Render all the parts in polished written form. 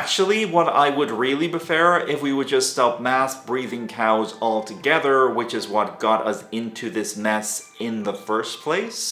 Actually, what I would really prefer if we would just stop mass breeding cows altogether, which is what got us into this mess in the first place.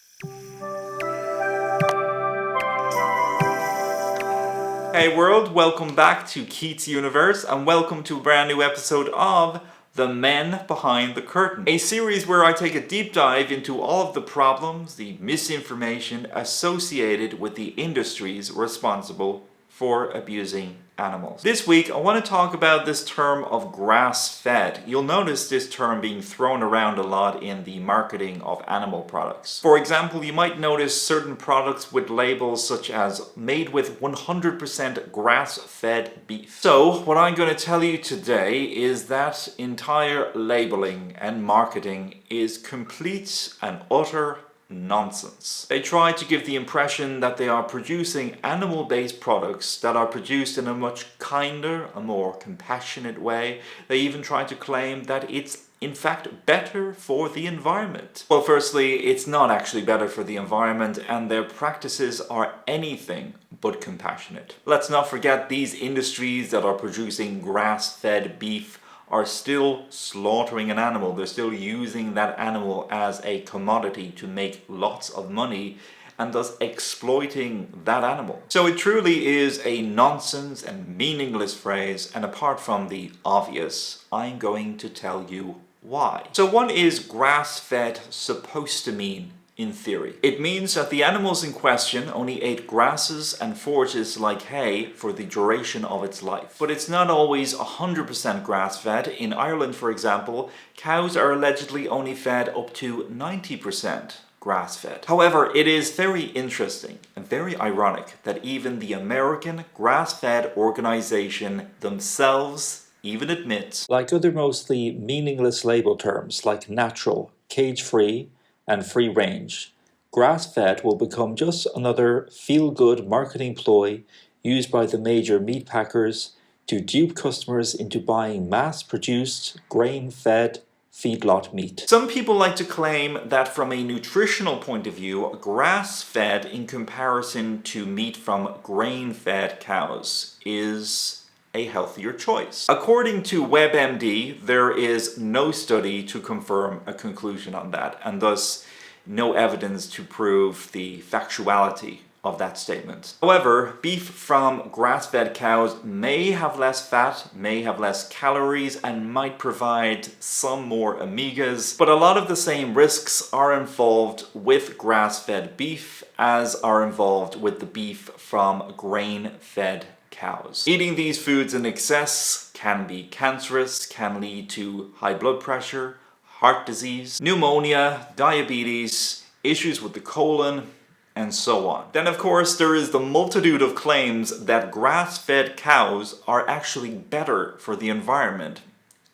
Hey world, welcome back to Keats Universe and welcome to a brand new episode of The Men Behind the Curtain, a series where I take a deep dive into all of the problems, the misinformation associated with the industries responsible for abusing animals. This week I want to talk about this term of grass-fed. You'll notice this term being thrown around a lot in the marketing of animal products. For example, you might notice certain products with labels such as made with 100% grass-fed beef. So what I'm going to tell you today is that entire labeling and marketing is complete and utter nonsense. They try to give the impression that they are producing animal-based products that are produced in a much kinder, a more compassionate way. They even try to claim that it's in fact better for the environment. Well, firstly, it's not actually better for the environment, and their practices are anything but compassionate. Let's not forget these industries that are producing grass-fed beef are still slaughtering an animal. They're still using that animal as a commodity to make lots of money and thus exploiting that animal. So it truly is a nonsense and meaningless phrase, and apart from the obvious, I'm going to tell you why. So what is grass-fed supposed to mean? In theory, it means that the animals in question only ate grasses and forages like hay for the duration of its life. But it's not always 100% grass-fed. In Ireland, for example, cows are allegedly only fed up to 90% grass-fed. However, it is very interesting and very ironic that even the American grass-fed organization themselves even admits, like other mostly meaningless label terms like natural, cage-free, and free range, grass-fed will become just another feel-good marketing ploy used by the major meat packers to dupe customers into buying mass-produced, grain-fed feedlot meat. Some people like to claim that from a nutritional point of view, grass-fed in comparison to meat from grain-fed cows is a healthier choice. According to WebMD, there is no study to confirm a conclusion on that, and thus no evidence to prove the factuality of that statement. However, beef from grass-fed cows may have less fat, may have less calories, and might provide some more omegas, but a lot of the same risks are involved with grass-fed beef as are involved with the beef from grain-fed cows. Eating these foods in excess can be cancerous, can lead to high blood pressure, heart disease, pneumonia, diabetes, issues with the colon, and so on. Then of course there is the multitude of claims that grass-fed cows are actually better for the environment.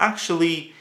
Actually,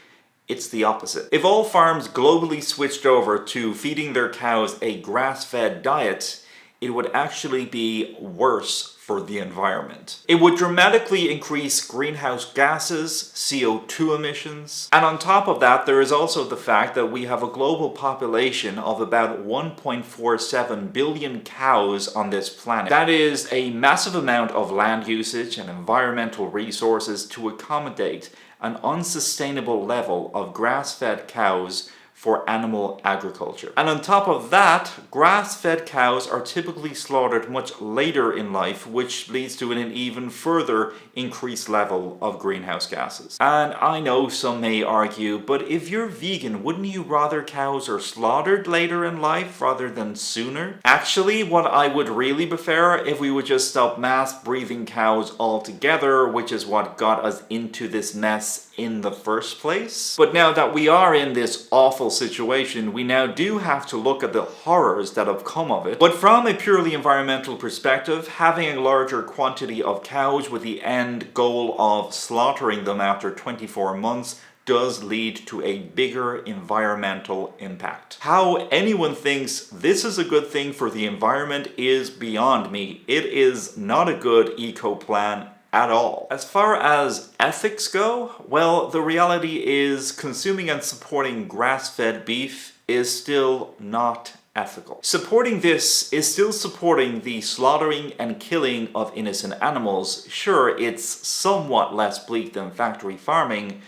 it's the opposite. If all farms globally switched over to feeding their cows a grass-fed diet, it would actually be worse for the environment. It would dramatically increase greenhouse gases, CO2 emissions, and on top of that there is also the fact that we have a global population of about 1.47 billion cows on this planet. That is a massive amount of land usage and environmental resources to accommodate an unsustainable level of grass-fed cows for animal agriculture. And on top of that, grass-fed cows are typically slaughtered much later in life, which leads to an even further increased level of greenhouse gases. And I know some may argue, but if you're vegan, wouldn't you rather cows are slaughtered later in life rather than sooner? Actually, what I would really prefer if we would just stop mass breeding cows altogether, which is what got us into this mess in the first place. But now that we are in this awful situation, we now do have to look at the horrors that have come of it. But from a purely environmental perspective, having a larger quantity of cows with the end goal of slaughtering them after 24 months does lead to a bigger environmental impact. How anyone thinks this is a good thing for the environment is beyond me. It is not a good eco plan at all. As far as ethics go, well, the reality is consuming and supporting grass-fed beef is still not ethical. Supporting this is still supporting the slaughtering and killing of innocent animals. Sure, it's somewhat less bleak than factory farming,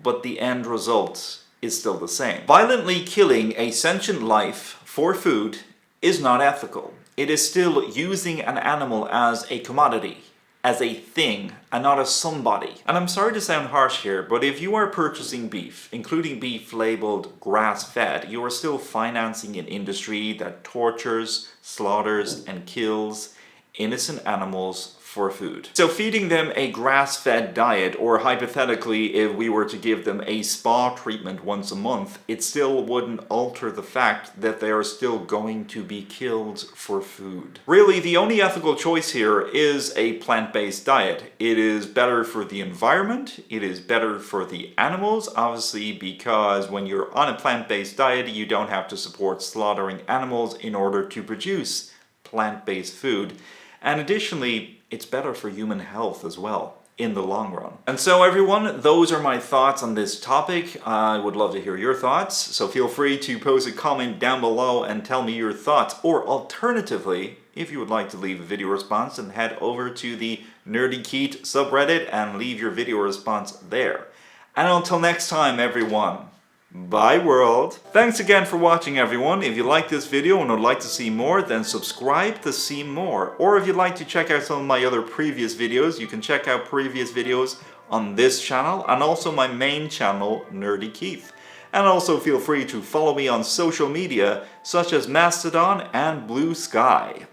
but the end result is still the same. Violently killing a sentient life for food is not ethical. It is still using an animal as a commodity, as a thing, and not as somebody. And I'm sorry to sound harsh here, but if you are purchasing beef, including beef labeled grass-fed, you are still financing an industry that tortures, slaughters, and kills innocent animals for food. So feeding them a grass-fed diet, or hypothetically, if we were to give them a spa treatment once a month, it still wouldn't alter the fact that they are still going to be killed for food. Really, the only ethical choice here is a plant-based diet. It is better for the environment, it is better for the animals, obviously, because when you're on a plant-based diet, you don't have to support slaughtering animals in order to produce plant-based food. And additionally, it's better for human health as well, in the long run. And so everyone, those are my thoughts on this topic. I would love to hear your thoughts, so feel free to post a comment down below and tell me your thoughts. Or alternatively, if you would like to leave a video response, then head over to the Nerdy Keat subreddit and leave your video response there. And until next time, everyone, bye world! Thanks again for watching, everyone. If you like this video and would like to see more, then subscribe to see more. Or if you'd like to check out some of my other previous videos, you can check out previous videos on this channel and also my main channel, Nerdy Keith. And also feel free to follow me on social media such as Mastodon and Bluesky.